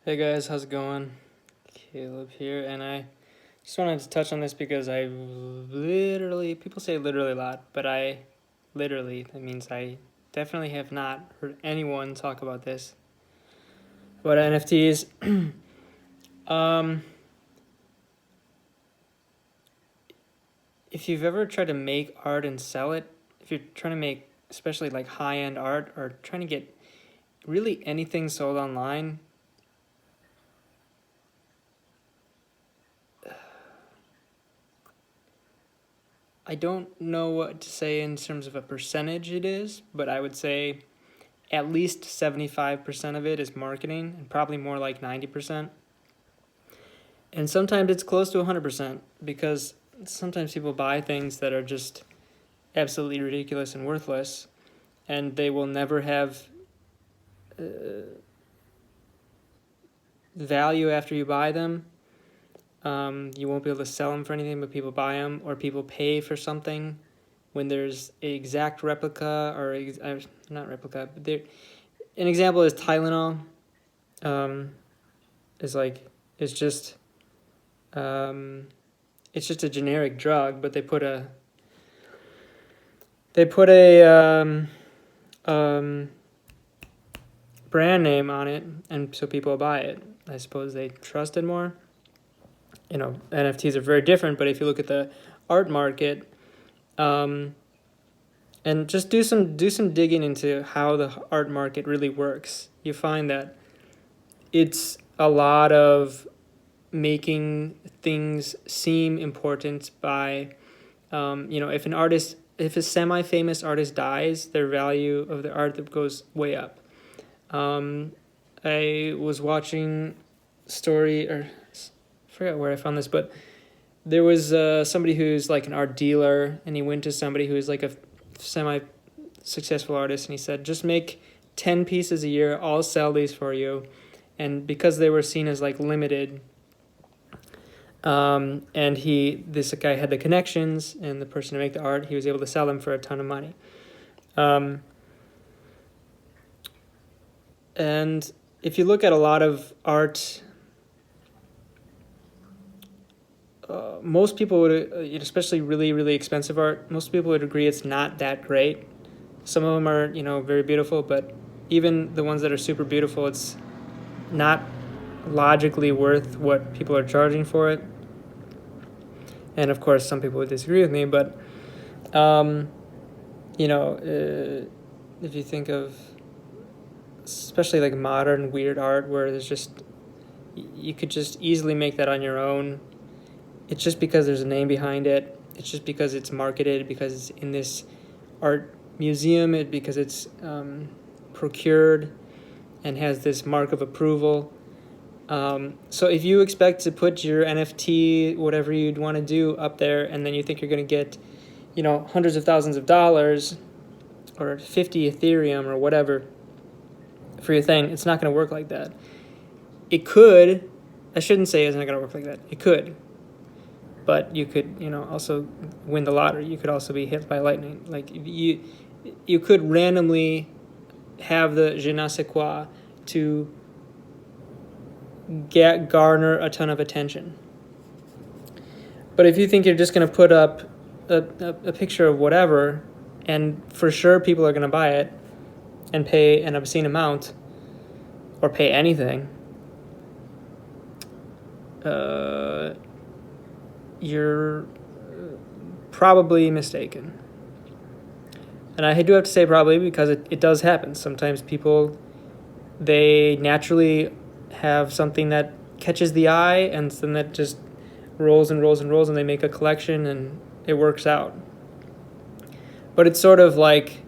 Hey guys, how's it going? Caleb here, and I just wanted to touch on this because people say literally a lot, but that means I definitely have not heard anyone talk about this, about NFTs. um, if you've ever tried to make art and sell it, if you're trying to make especially like high-end art or trying to get really anything sold online, I don't know what to say in terms of a percentage it is, but I would say at least 75% of it is marketing, and probably more like 90%. And sometimes it's close to 100% because sometimes people buy things that are just absolutely ridiculous and worthless, and they will never have value after you buy them. You won't be able to sell them for anything, but people buy them, or people pay for something when there's an exact replica, or not replica, but an example is Tylenol. Is like it's just it's just a generic drug, but they put a brand name on it, and so people buy it. I suppose they trust it more. NFTs are very different, but if you look at the art market, and just do some digging into how the art market really works, you find that it's a lot of making things seem important by, if a semi-famous artist dies, their value of the art goes way up. I was watching story, or I forgot where I found this, but there was somebody who's like an art dealer, and he went to somebody who is like a semi-successful artist, and he said, just make 10 pieces a year, I'll sell these for you. And because they were seen as like limited, and this guy had the connections and the person to make the art, he was able to sell them for a ton of money. And if you look at a lot of art, most people would, especially really, really expensive art, most people would agree it's not that great. Some of them are, very beautiful, but even the ones that are super beautiful, it's not logically worth what people are charging for it. And of course, some people would disagree with me, but, if you think of especially like modern weird art where you could just easily make that on your own. It's just because there's a name behind it. It's just because it's marketed, because it's in this art museum, because it's procured and has this mark of approval. So if you expect to put your NFT, whatever you'd want to do, up there, and then you think you're going to get, hundreds of thousands of dollars or 50 Ethereum or whatever for your thing, it's not going to work like that. It could. I shouldn't say it's not going to work like that. It could. But you could, also win the lottery. You could also be hit by lightning. Like, you could randomly have the je ne sais quoi to garner a ton of attention. But if you think you're just going to put up a picture of whatever, and for sure people are going to buy it and pay an obscene amount, or pay anything, you're probably mistaken. And I do have to say probably, because it does happen. Sometimes people, they naturally have something that catches the eye, and then that just rolls and rolls and rolls, and they make a collection, and it works out. But it's sort of like,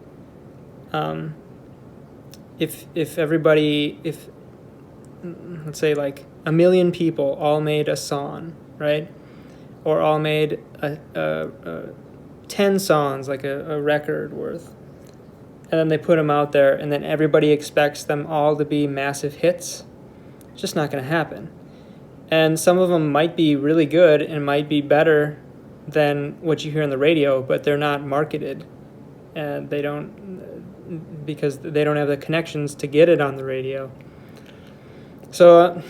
if let's say like 1 million people all made a song, right? Or all made 10 songs, like a record worth, and then they put them out there, and then everybody expects them all to be massive hits. It's just not going to happen. And some of them might be really good and might be better than what you hear on the radio, but they're not marketed, and because they don't have the connections to get it on the radio. So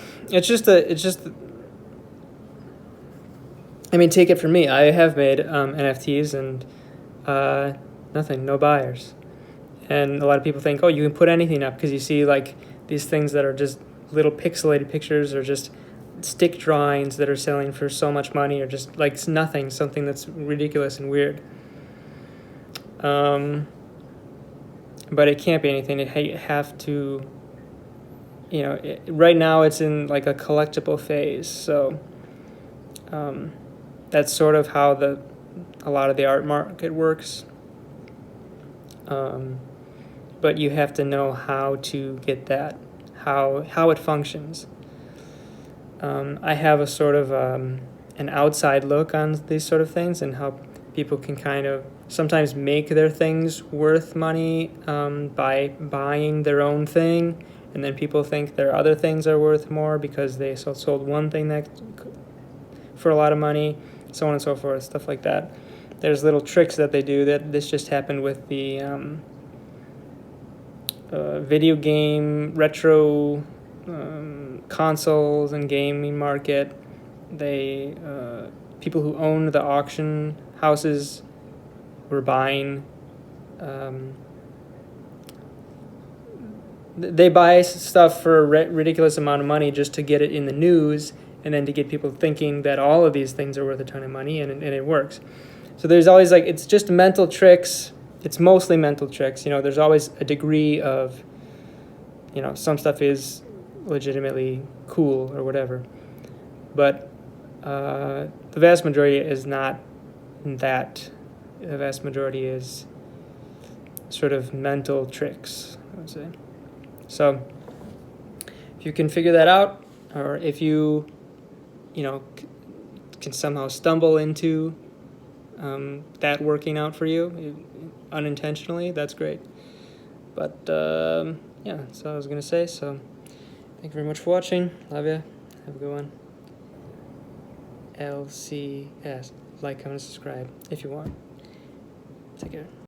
I mean, take it from me. I have made NFTs and nothing, no buyers. And a lot of people think, oh, you can put anything up because you see like these things that are just little pixelated pictures or just stick drawings that are selling for so much money or just like nothing, something that's ridiculous and weird. But it can't be anything. You have to, right now it's in like a collectible phase. So that's sort of how a lot of the art market works. But you have to know how to get that, how it functions. I have a sort of an outside look on these sort of things and how people can kind of sometimes make their things worth money by buying their own thing, and then people think their other things are worth more because they sold one thing that for a lot of money, so on and so forth, stuff like that. There's little tricks that they do. That this just happened with the video game retro consoles and gaming market. They people who own the auction houses were buying. They buy stuff for a ridiculous amount of money just to get it in the news, and then to get people thinking that all of these things are worth a ton of money, and it works. So there's always like, it's just mental tricks. It's mostly mental tricks. There's always a degree of, some stuff is legitimately cool or whatever. But the vast majority is not that. The vast majority is sort of mental tricks, I would say. So if you can figure that out, or if you, can somehow stumble into that working out for you unintentionally, that's great. But yeah, that's all I was going to say. So thank you very much for watching. Love ya. Have a good one. LCS. Like, comment, subscribe if you want. Take care.